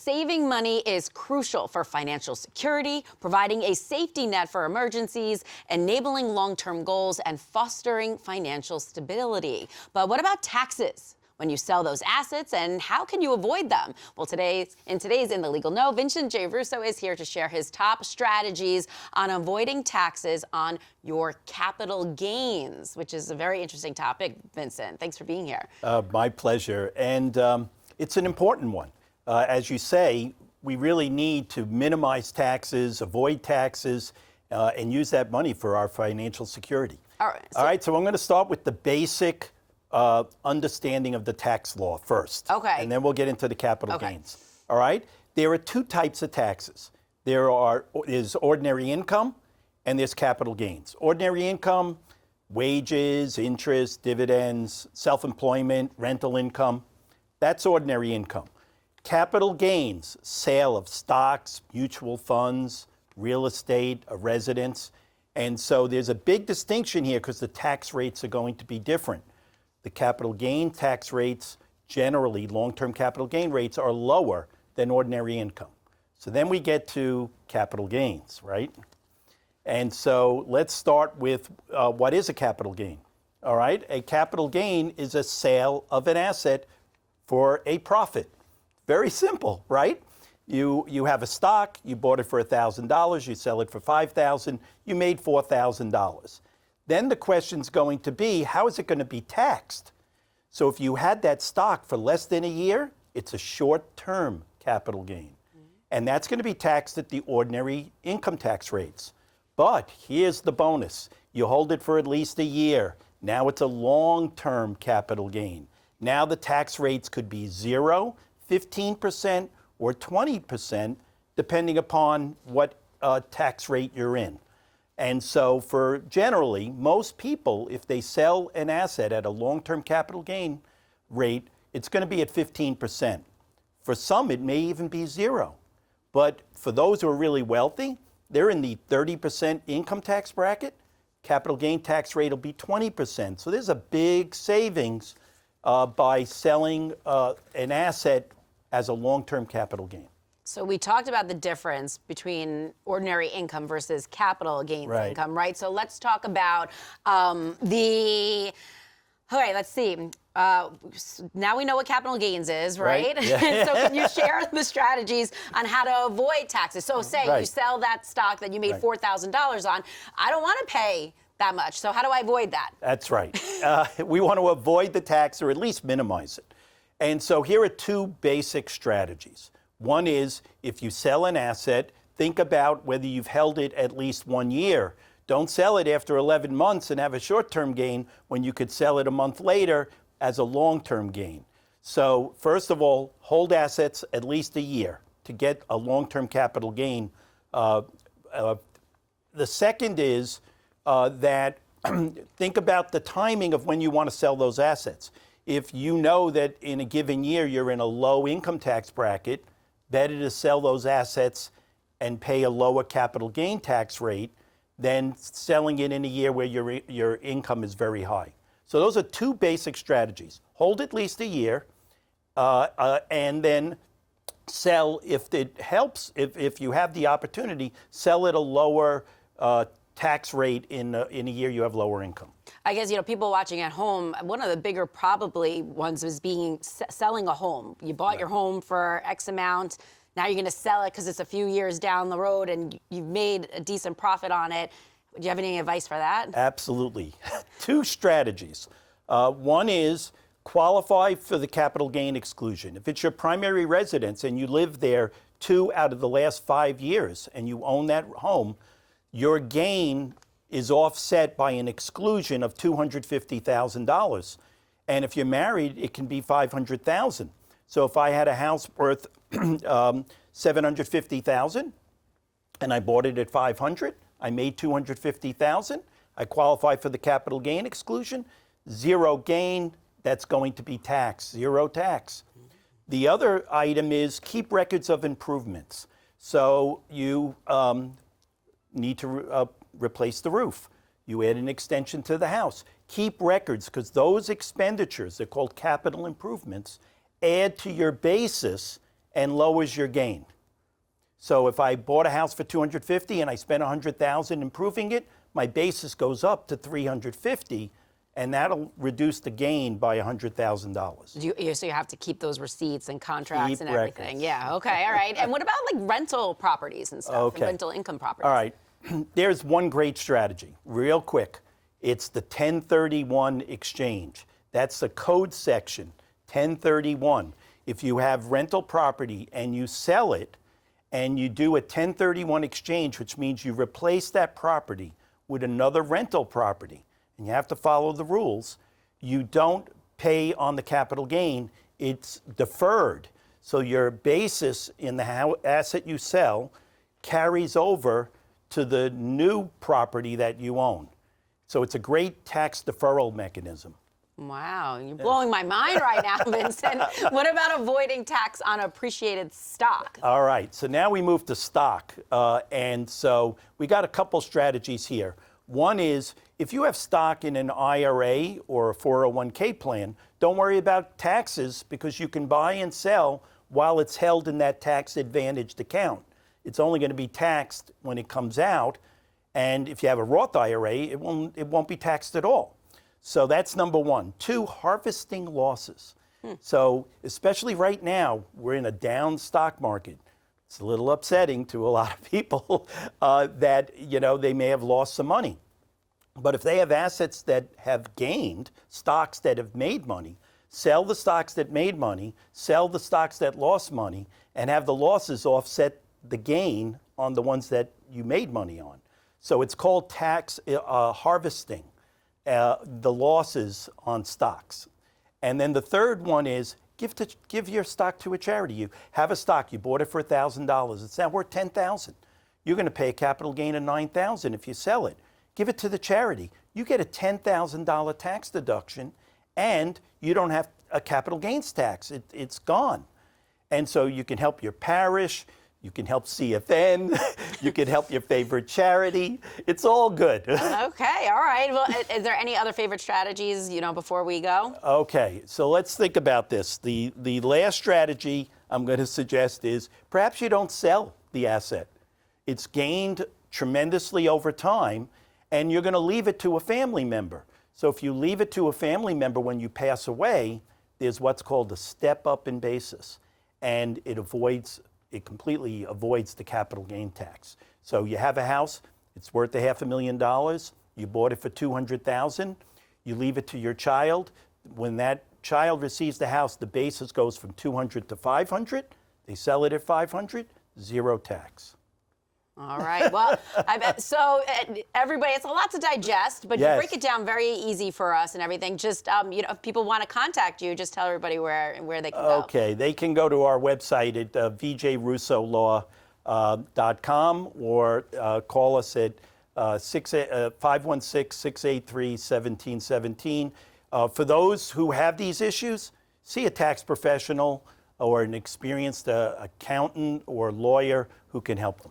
saving money is crucial for financial security, providing a safety net for emergencies, enabling long-term goals, and fostering financial stability. But what about taxes when you sell those assets, and how can you avoid them? Well, in the Legal Know, Vincent J. Russo is here to share his top strategies on avoiding taxes on your capital gains, which is a very interesting topic. Vincent, thanks for being here. My pleasure. And it's an important one. As you say, we really need to minimize taxes, avoid taxes, and use that money for our financial security. All right, so I'm going to start with the basic understanding of the tax law first. Okay. And then we'll get into the capital gains. All right? There are two types of taxes. There's ordinary income and there's capital gains. Ordinary income, wages, interest, dividends, self-employment, rental income. That's ordinary income. Capital gains, sale of stocks, mutual funds, real estate, a residence. And so there's a big distinction here because the tax rates are going to be different. The capital gain tax rates, generally long-term capital gain rates, are lower than ordinary income. So then we get to capital gains, right? And so let's start with what is a capital gain, all right? A capital gain is a sale of an asset for a profit. Very simple, right? You have a stock, you bought it for $1,000, you sell it for $5,000, you made $4,000. Then the question's going to be, how is it going to be taxed? So if you had that stock for less than a year, it's a short-term capital gain. And that's going to be taxed at the ordinary income tax rates. But here's the bonus. You hold it for at least a year. Now it's a long-term capital gain. Now the tax rates could be 0, 15%, or 20%, depending upon what tax rate you're in. And so for generally, most people, if they sell an asset at a long-term capital gain rate, it's going to be at 15%. For some, it may even be 0. But for those who are really wealthy, they're in the 30% income tax bracket. Capital gain tax rate will be 20%. So there's a big savings by selling an asset as a long-term capital gain. So we talked about the difference between ordinary income versus capital gains income, right? So let's talk about let's see. Now we know what capital gains is, right? Yeah. So can you share the strategies on how to avoid taxes? So say you sell that stock that you made $4,000 on. I don't want to pay that much. So how do I avoid that? That's right. We want to avoid the tax or at least minimize it. And so here are two basic strategies. One is, if you sell an asset, think about whether you've held it at least 1 year. Don't sell it after 11 months and have a short-term gain when you could sell it a month later as a long-term gain. So first of all, hold assets at least a year to get a long-term capital gain. The second is that think about the timing of when you want to sell those assets. If you know that in a given year you're in a low income tax bracket, better to sell those assets and pay a lower capital gain tax rate than selling it in a year where your income is very high. So those are two basic strategies. Hold at least a year, and then sell, if it helps, if you have the opportunity, sell at a lower tax rate in a year you have lower income. I guess, people watching at home, one of the bigger probably ones was selling a home. You bought your home for X amount. Now you're going to sell it because it's a few years down the road and you've made a decent profit on it. Do you have any advice for that? Absolutely. Two strategies. One is qualify for the capital gain exclusion. If it's your primary residence and you live there 2 out of the last 5 years and you own that home, your gain is offset by an exclusion of $250,000. And if you're married, it can be $500,000. So if I had a house worth $750,000 and I bought it at $500,000, I made $250,000, I qualify for the capital gain exclusion, 0 gain, that's going to be taxed, 0 tax. The other item is keep records of improvements. So you need to replace the roof. You add an extension to the house. Keep records, because those expenditures, they're called capital improvements, add to your basis and lowers your gain. So if I bought a house for $250 and I spent $100,000 improving it, my basis goes up to $350, and that'll reduce the gain by $100,000. So you have to keep those receipts and contracts Keep and everything. records. Yeah, okay, all right. And what about like rental properties and stuff, Okay. and rental income properties? All right, there's one great strategy, real quick. It's the 1031 exchange. That's the code section, 1031. If you have rental property and you sell it, and you do a 1031 exchange, which means you replace that property with another rental property, and you have to follow the rules, you don't pay on the capital gain, it's deferred. So your basis in the asset you sell carries over to the new property that you own. So it's a great tax deferral mechanism. Wow, you're blowing my mind right now, Vincent. What about avoiding tax on appreciated stock? All right, so now we move to stock. And so we got a couple strategies here. One is if you have stock in an IRA or a 401k plan, don't worry about taxes because you can buy and sell while it's held in that tax advantaged account. It's only going to be taxed when it comes out. And if you have a Roth IRA, it won't be taxed at all. So that's number one. Two, harvesting losses. So especially right now, we're in a down stock market. It's a little upsetting to a lot of people that, they may have lost some money. But if they have assets that have gained, stocks that have made money, sell the stocks that made money, sell the stocks that lost money, and have the losses offset the gain on the ones that you made money on. So it's called tax harvesting. The losses on stocks. And then the third one is give your stock to a charity. You have a stock, you bought it for $1,000. It's now worth $10,000. You're going to pay a capital gain of $9,000 if you sell it. Give it to the charity. You get a $10,000 tax deduction, and you don't have a capital gains tax. It's gone. And so you can help your parish. You can help CFN, you can help your favorite charity. It's all good. Okay, all right. Well, is there any other favorite strategies, before we go? Okay, so let's think about this. The last strategy I'm going to suggest is perhaps you don't sell the asset. It's gained tremendously over time, and you're going to leave it to a family member. So if you leave it to a family member when you pass away, there's what's called a step up in basis, and it completely avoids the capital gain tax. So you have a house, it's worth $500,000, you bought it for $200,000, you leave it to your child. When that child receives the house, the basis goes from $200 to $500, they sell it at $500, zero tax. All right. Well, I bet. So everybody, it's a lot to digest, but Yes. you break it down very easy for us and everything. Just, if people want to contact you, just tell everybody where they can go. Okay, they can go to our website at vjrussolaw.com or call us at 516-683-1717. For those who have these issues, see a tax professional or an experienced accountant or lawyer who can help them.